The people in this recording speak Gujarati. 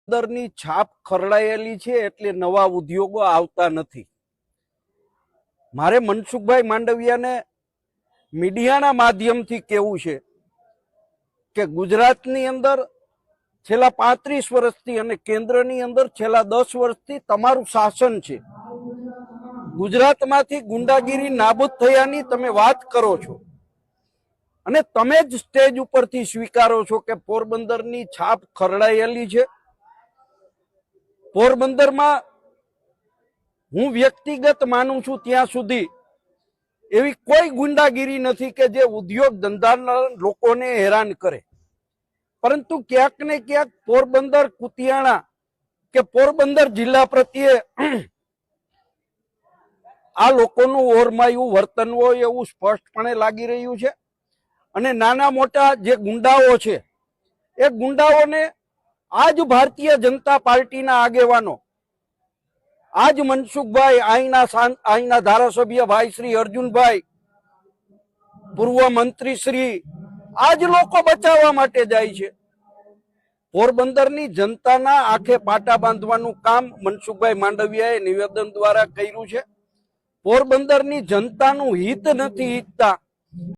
પોરબંદરની છાપ ખરડાયેલી છે એટલે નવા ઉદ્યોગો આવતા નથી. મારે મનસુખભાઈ માંડવિયાને મીડિયાના માધ્યમથી કહેવું છે કે ગુજરાતની અંદર છેલ્લા 35 વર્ષથી અને કેન્દ્રની અંદર છેલ્લા 10 વર્ષથી તમારું શાસન છે. ગુજરાતમાંથી ગુંડાગીરી નાબૂદ થયાની તમે વાત કરો છો અને તમે જ સ્ટેજ ઉપરથી સ્વીકારો છો કે પોરબંદરની છાપ ખરડાયેલી છે. પોરબંદરમાં હું વ્યક્તિગત માનું છું ત્યાં સુધી એવી કોઈ ગુંડાગીરી નથી કે જે ઉદ્યોગ ધંધાના લોકોને હેરાન કરે, પરંતુ ક્યાંક ને ક્યાંક પોરબંદર કુતિયાણા કે પોરબંદર જિલ્લા પ્રત્યે આ લોકોનું ઓરમાયું વર્તન હોય એવું સ્પષ્ટપણે લાગી રહ્યું છે. અને નાના મોટા જે ગુંડાઓ છે એ ગુંડાઓને આજ ભારતીય જનતા પાર્ટીના આગેવાનો, આજ મનસુખભાઈ, અહીંના ધારાસભ્ય ભાઈ શ્રી અર્જુનભાઈ, પૂર્વ મંત્રી શ્રી, આજ લોકો બચાવવા માટે જાય છે. પોરબંદરની જનતાના આંખે પાટા બાંધવાનું કામ મનસુખભાઈ માંડવિયાએ નિવેદન દ્વારા કર્યું છે. પોરબંદરની જનતાનું હિત નથી ઈચ્છતા